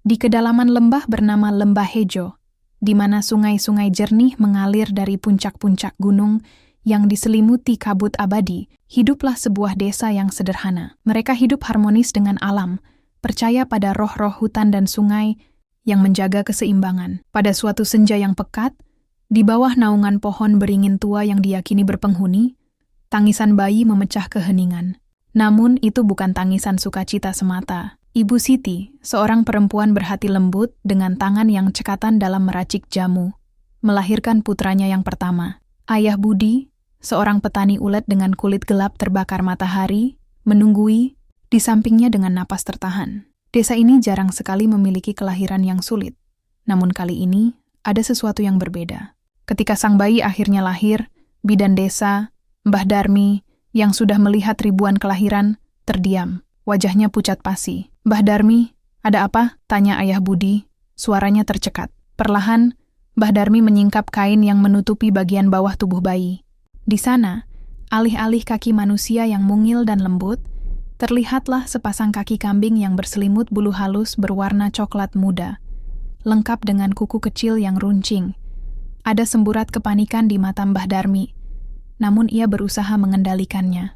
Di kedalaman lembah bernama Lembah Hejo, di mana sungai-sungai jernih mengalir dari puncak-puncak gunung yang diselimuti kabut abadi, hiduplah sebuah desa yang sederhana. Mereka hidup harmonis dengan alam, percaya pada roh-roh hutan dan sungai yang menjaga keseimbangan. Pada suatu senja yang pekat, di bawah naungan pohon beringin tua yang diyakini berpenghuni, tangisan bayi memecah keheningan. Namun itu bukan tangisan sukacita semata. Ibu Siti, seorang perempuan berhati lembut dengan tangan yang cekatan dalam meracik jamu, melahirkan putranya yang pertama. Ayah Budi, seorang petani ulet dengan kulit gelap terbakar matahari, menunggui di sampingnya dengan napas tertahan. Desa ini jarang sekali memiliki kelahiran yang sulit. Namun kali ini, ada sesuatu yang berbeda. Ketika sang bayi akhirnya lahir, bidan desa, Mbah Darmi, yang sudah melihat ribuan kelahiran, terdiam. Wajahnya pucat pasi. "Mbah Darmi, ada apa?" tanya Ayah Budi. Suaranya tercekat. Perlahan, Mbah Darmi menyingkap kain yang menutupi bagian bawah tubuh bayi. Di sana, alih-alih kaki manusia yang mungil dan lembut, terlihatlah sepasang kaki kambing yang berselimut bulu halus berwarna coklat muda, lengkap dengan kuku kecil yang runcing. Ada semburat kepanikan di mata Mbah Darmi, namun ia berusaha mengendalikannya.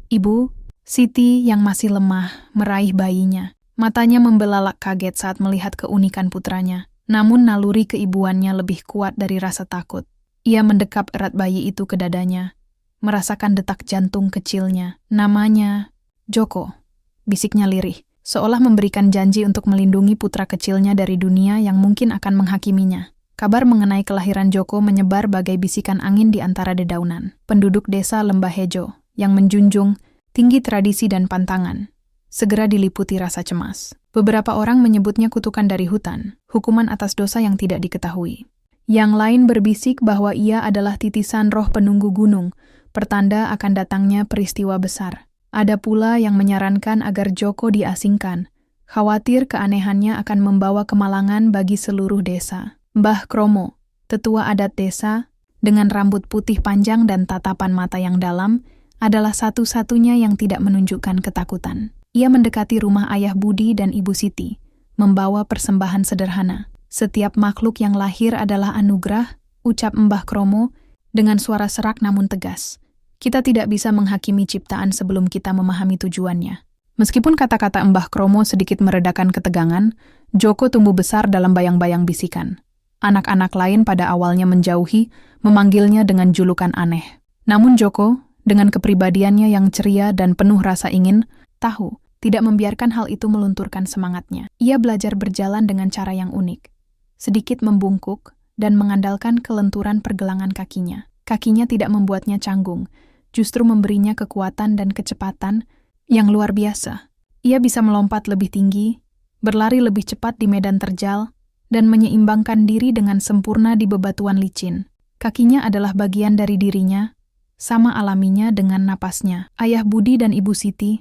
Ibu Siti yang masih lemah meraih bayinya. Matanya membelalak kaget saat melihat keunikan putranya. Namun naluri keibuannya lebih kuat dari rasa takut. Ia mendekap erat bayi itu ke dadanya, merasakan detak jantung kecilnya. "Namanya Joko," bisiknya lirih, seolah memberikan janji untuk melindungi putra kecilnya dari dunia yang mungkin akan menghakiminya. Kabar mengenai kelahiran Joko menyebar bagai bisikan angin di antara dedaunan. Penduduk desa Lembah Hejo yang menjunjung tinggi tradisi dan pantangan segera diliputi rasa cemas. Beberapa orang menyebutnya kutukan dari hutan, hukuman atas dosa yang tidak diketahui. Yang lain berbisik bahwa ia adalah titisan roh penunggu gunung, pertanda akan datangnya peristiwa besar. Ada pula yang menyarankan agar Joko diasingkan, khawatir keanehannya akan membawa kemalangan bagi seluruh desa. Mbah Kromo, tetua adat desa, dengan rambut putih panjang dan tatapan mata yang dalam, adalah satu-satunya yang tidak menunjukkan ketakutan. Ia mendekati rumah Ayah Budi dan Ibu Siti, membawa persembahan sederhana. "Setiap makhluk yang lahir adalah anugerah," ucap Mbah Kromo dengan suara serak namun tegas. "Kita tidak bisa menghakimi ciptaan sebelum kita memahami tujuannya." Meskipun kata-kata Mbah Kromo sedikit meredakan ketegangan, Joko tumbuh besar dalam bayang-bayang bisikan. Anak-anak lain pada awalnya menjauhi, memanggilnya dengan julukan aneh. Namun Joko, dengan kepribadiannya yang ceria dan penuh rasa ingin tahu, tidak membiarkan hal itu melunturkan semangatnya. Ia belajar berjalan dengan cara yang unik, sedikit membungkuk dan mengandalkan kelenturan pergelangan kakinya. Kakinya tidak membuatnya canggung, justru memberinya kekuatan dan kecepatan yang luar biasa. Ia bisa melompat lebih tinggi, berlari lebih cepat di medan terjal, dan menyeimbangkan diri dengan sempurna di bebatuan licin. Kakinya adalah bagian dari dirinya, sama alaminya dengan napasnya. Ayah Budi dan Ibu Siti,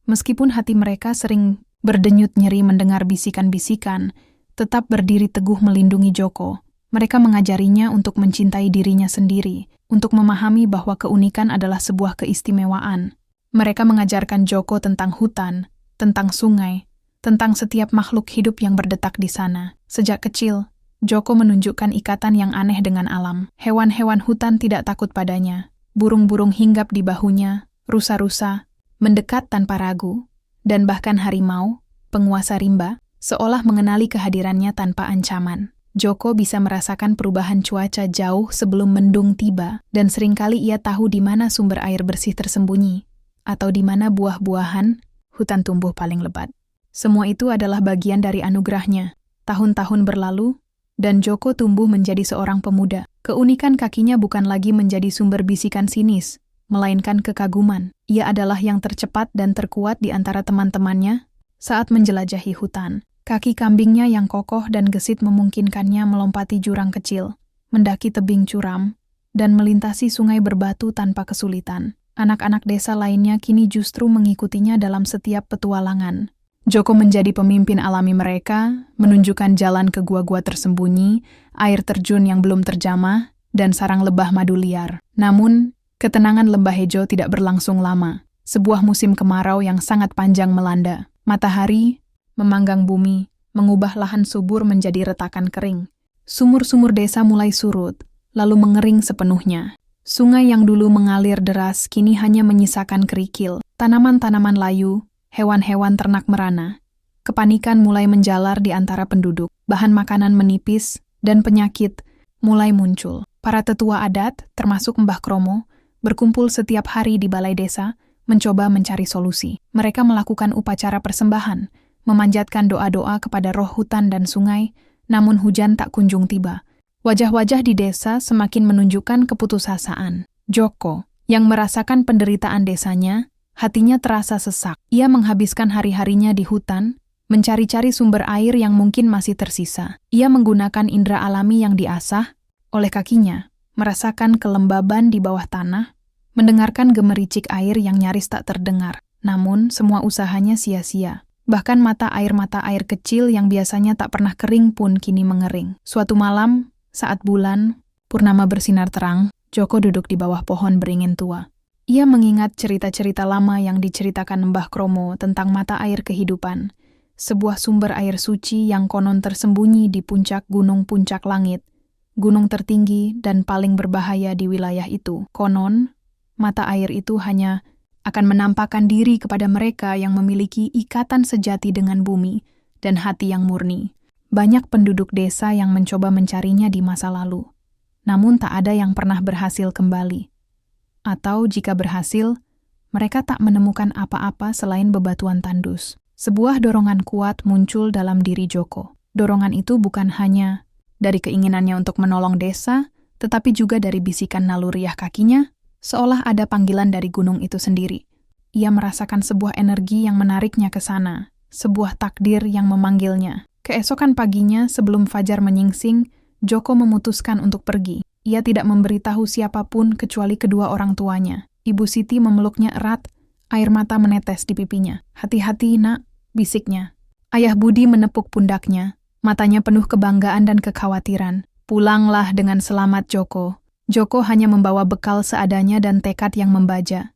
meskipun hati mereka sering berdenyut nyeri mendengar bisikan-bisikan, tetap berdiri teguh melindungi Joko. Mereka mengajarinya untuk mencintai dirinya sendiri, untuk memahami bahwa keunikan adalah sebuah keistimewaan. Mereka mengajarkan Joko tentang hutan, tentang sungai, tentang setiap makhluk hidup yang berdetak di sana. Sejak kecil, Joko menunjukkan ikatan yang aneh dengan alam. Hewan-hewan hutan tidak takut padanya. Burung-burung hinggap di bahunya, rusa-rusa mendekat tanpa ragu, dan bahkan harimau, penguasa rimba, seolah mengenali kehadirannya tanpa ancaman. Joko bisa merasakan perubahan cuaca jauh sebelum mendung tiba, dan seringkali ia tahu di mana sumber air bersih tersembunyi, atau di mana buah-buahan hutan tumbuh paling lebat. Semua itu adalah bagian dari anugerahnya. Tahun-tahun berlalu, dan Joko tumbuh menjadi seorang pemuda. Keunikan kakinya bukan lagi menjadi sumber bisikan sinis, melainkan kekaguman. Ia adalah yang tercepat dan terkuat di antara teman-temannya saat menjelajahi hutan. Kaki kambingnya yang kokoh dan gesit memungkinkannya melompati jurang kecil, mendaki tebing curam, dan melintasi sungai berbatu tanpa kesulitan. Anak-anak desa lainnya kini justru mengikutinya dalam setiap petualangan. Joko menjadi pemimpin alami mereka, menunjukkan jalan ke gua-gua tersembunyi, air terjun yang belum terjamah, dan sarang lebah madu liar. Namun, ketenangan Lembah Hejo tidak berlangsung lama. Sebuah musim kemarau yang sangat panjang melanda. Matahari memanggang bumi, mengubah lahan subur menjadi retakan kering. Sumur-sumur desa mulai surut, lalu mengering sepenuhnya. Sungai yang dulu mengalir deras kini hanya menyisakan kerikil. Tanaman-tanaman layu, hewan-hewan ternak merana. Kepanikan mulai menjalar di antara penduduk. Bahan makanan menipis dan penyakit mulai muncul. Para tetua adat, termasuk Mbah Kromo, berkumpul setiap hari di balai desa, mencoba mencari solusi. Mereka melakukan upacara persembahan, memanjatkan doa-doa kepada roh hutan dan sungai, namun hujan tak kunjung tiba. Wajah-wajah di desa semakin menunjukkan keputusasaan. Joko, yang merasakan penderitaan desanya, hatinya terasa sesak. Ia menghabiskan hari-harinya di hutan, mencari-cari sumber air yang mungkin masih tersisa. Ia menggunakan indera alami yang diasah oleh kakinya, merasakan kelembaban di bawah tanah, mendengarkan gemericik air yang nyaris tak terdengar. Namun, semua usahanya sia-sia. Bahkan mata air kecil yang biasanya tak pernah kering pun kini mengering. Suatu malam, saat bulan purnama bersinar terang, Joko duduk di bawah pohon beringin tua. Ia mengingat cerita-cerita lama yang diceritakan Mbah Kromo tentang mata air kehidupan, sebuah sumber air suci yang konon tersembunyi di puncak gunung puncak langit, gunung tertinggi dan paling berbahaya di wilayah itu. Konon, mata air itu hanya akan menampakkan diri kepada mereka yang memiliki ikatan sejati dengan bumi dan hati yang murni. Banyak penduduk desa yang mencoba mencarinya di masa lalu, namun tak ada yang pernah berhasil kembali. Atau jika berhasil, mereka tak menemukan apa-apa selain bebatuan tandus. Sebuah dorongan kuat muncul dalam diri Joko. Dorongan itu bukan hanya dari keinginannya untuk menolong desa, tetapi juga dari bisikan naluriah kakinya, seolah ada panggilan dari gunung itu sendiri. Ia merasakan sebuah energi yang menariknya ke sana, sebuah takdir yang memanggilnya. Keesokan paginya, sebelum fajar menyingsing, Joko memutuskan untuk pergi. Ia tidak memberitahu siapapun kecuali kedua orang tuanya. Ibu Siti memeluknya erat, air mata menetes di pipinya. "Hati-hati, nak," bisiknya. Ayah Budi menepuk pundaknya, matanya penuh kebanggaan dan kekhawatiran. "Pulanglah dengan selamat, Joko." Joko hanya membawa bekal seadanya dan tekad yang membaja.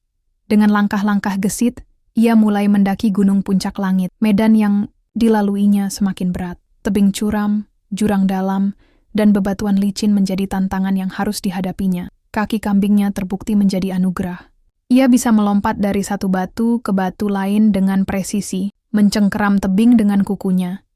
Dengan langkah-langkah gesit, ia mulai mendaki gunung puncak langit. Medan yang dilaluinya semakin berat. Tebing curam, jurang dalam, dan bebatuan licin menjadi tantangan yang harus dihadapinya. Kaki kambingnya terbukti menjadi anugerah. Ia bisa melompat dari satu batu ke batu lain dengan presisi, mencengkeram tebing dengan kukunya,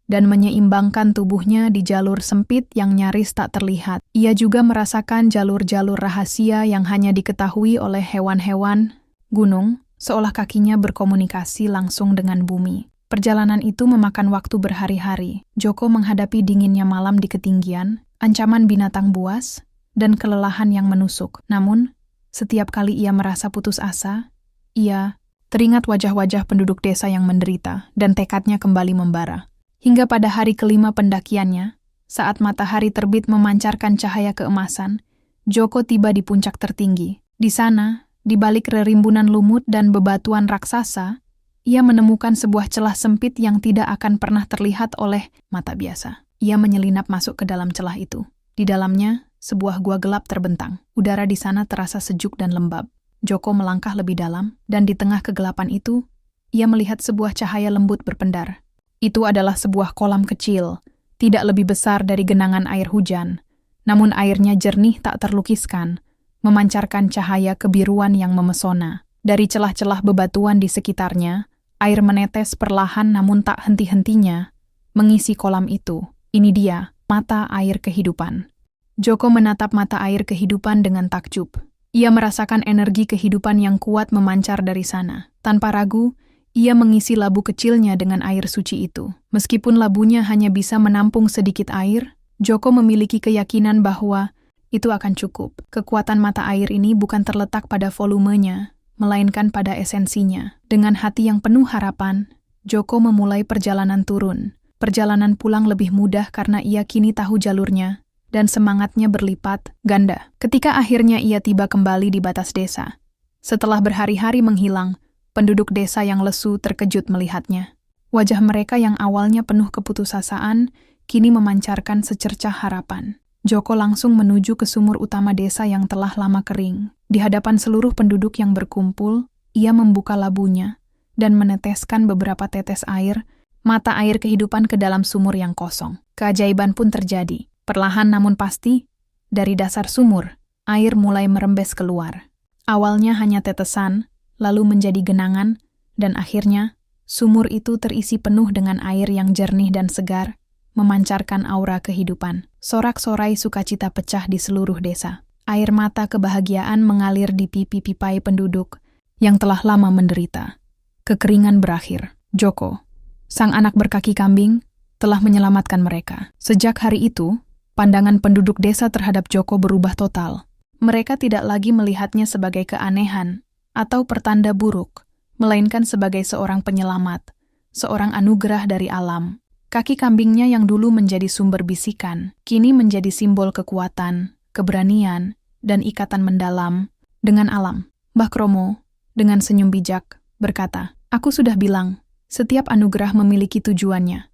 dan menyeimbangkan tubuhnya di jalur sempit yang nyaris tak terlihat. Ia juga merasakan jalur-jalur rahasia yang hanya diketahui oleh hewan-hewan gunung, seolah kakinya berkomunikasi langsung dengan bumi. Perjalanan itu memakan waktu berhari-hari. Joko menghadapi dinginnya malam di ketinggian, ancaman binatang buas, dan kelelahan yang menusuk. Namun, setiap kali ia merasa putus asa, ia teringat wajah-wajah penduduk desa yang menderita, dan tekadnya kembali membara. Hingga pada hari kelima pendakiannya, saat matahari terbit memancarkan cahaya keemasan, Joko tiba di puncak tertinggi. Di sana, di balik rerimbunan lumut dan bebatuan raksasa, ia menemukan sebuah celah sempit yang tidak akan pernah terlihat oleh mata biasa. Ia menyelinap masuk ke dalam celah itu. Di dalamnya, sebuah gua gelap terbentang. Udara di sana terasa sejuk dan lembab. Joko melangkah lebih dalam, dan di tengah kegelapan itu, ia melihat sebuah cahaya lembut berpendar. Itu adalah sebuah kolam kecil, tidak lebih besar dari genangan air hujan, namun airnya jernih tak terlukiskan, memancarkan cahaya kebiruan yang memesona. Dari celah-celah bebatuan di sekitarnya, air menetes perlahan namun tak henti-hentinya, mengisi kolam itu. Ini dia, mata air kehidupan. Joko menatap mata air kehidupan dengan takjub. Ia merasakan energi kehidupan yang kuat memancar dari sana. Tanpa ragu, ia mengisi labu kecilnya dengan air suci itu. Meskipun labunya hanya bisa menampung sedikit air, Joko memiliki keyakinan bahwa itu akan cukup. Kekuatan mata air ini bukan terletak pada volumenya, melainkan pada esensinya. Dengan hati yang penuh harapan, Joko memulai perjalanan turun. Perjalanan pulang lebih mudah karena ia kini tahu jalurnya, dan semangatnya berlipat ganda. Ketika akhirnya ia tiba kembali di batas desa, setelah berhari-hari menghilang, penduduk desa yang lesu terkejut melihatnya. Wajah mereka yang awalnya penuh keputusasaan, kini memancarkan secercah harapan. Joko langsung menuju ke sumur utama desa yang telah lama kering. Di hadapan seluruh penduduk yang berkumpul, ia membuka labunya dan meneteskan beberapa tetes air mata air kehidupan ke dalam sumur yang kosong. Keajaiban pun terjadi. Perlahan namun pasti, dari dasar sumur, air mulai merembes keluar. Awalnya hanya tetesan, lalu menjadi genangan, dan akhirnya sumur itu terisi penuh dengan air yang jernih dan segar, memancarkan aura kehidupan. Sorak-sorai sukacita pecah di seluruh desa. Air mata kebahagiaan mengalir di pipi-pipai penduduk yang telah lama menderita. Kekeringan berakhir. Joko, sang anak berkaki kambing, telah menyelamatkan mereka. Sejak hari itu, pandangan penduduk desa terhadap Joko berubah total. Mereka tidak lagi melihatnya sebagai keanehan atau pertanda buruk, melainkan sebagai seorang penyelamat, seorang anugerah dari alam. Kaki kambingnya yang dulu menjadi sumber bisikan, kini menjadi simbol kekuatan, keberanian, dan ikatan mendalam dengan alam. Mbah Kromo, dengan senyum bijak, berkata, "Aku sudah bilang, setiap anugerah memiliki tujuannya.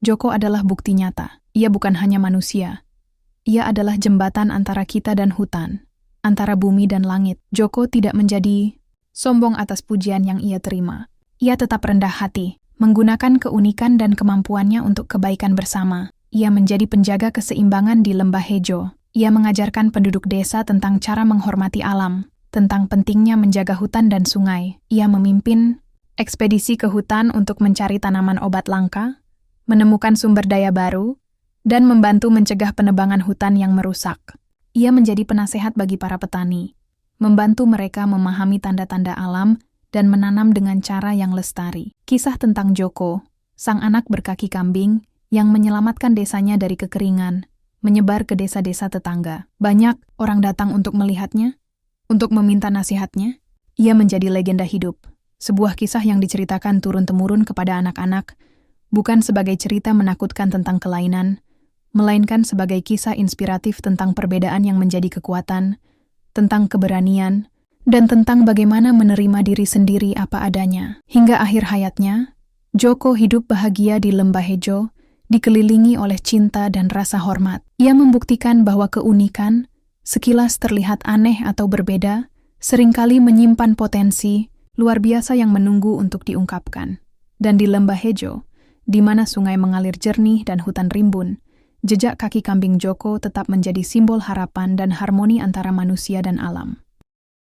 Joko adalah bukti nyata. Ia bukan hanya manusia. Ia adalah jembatan antara kita dan hutan, antara bumi dan langit." Joko tidak menjadi sombong atas pujian yang ia terima. Ia tetap rendah hati, menggunakan keunikan dan kemampuannya untuk kebaikan bersama. Ia menjadi penjaga keseimbangan di Lembah Hejo. Ia mengajarkan penduduk desa tentang cara menghormati alam, tentang pentingnya menjaga hutan dan sungai. Ia memimpin ekspedisi ke hutan untuk mencari tanaman obat langka, menemukan sumber daya baru, dan membantu mencegah penebangan hutan yang merusak. Ia menjadi penasehat bagi para petani, membantu mereka memahami tanda-tanda alam dan menanam dengan cara yang lestari. Kisah tentang Joko, sang anak berkaki kambing yang menyelamatkan desanya dari kekeringan, menyebar ke desa-desa tetangga. Banyak orang datang untuk melihatnya, untuk meminta nasihatnya. Ia menjadi legenda hidup, sebuah kisah yang diceritakan turun-temurun kepada anak-anak, bukan sebagai cerita menakutkan tentang kelainan, melainkan sebagai kisah inspiratif tentang perbedaan yang menjadi kekuatan, tentang keberanian, dan tentang bagaimana menerima diri sendiri apa adanya. Hingga akhir hayatnya, Joko hidup bahagia di Lembah Hejo, dikelilingi oleh cinta dan rasa hormat. Ia membuktikan bahwa keunikan, sekilas terlihat aneh atau berbeda, seringkali menyimpan potensi luar biasa yang menunggu untuk diungkapkan. Dan di Lembah Hejo, di mana sungai mengalir jernih dan hutan rimbun, jejak kaki kambing Joko tetap menjadi simbol harapan dan harmoni antara manusia dan alam.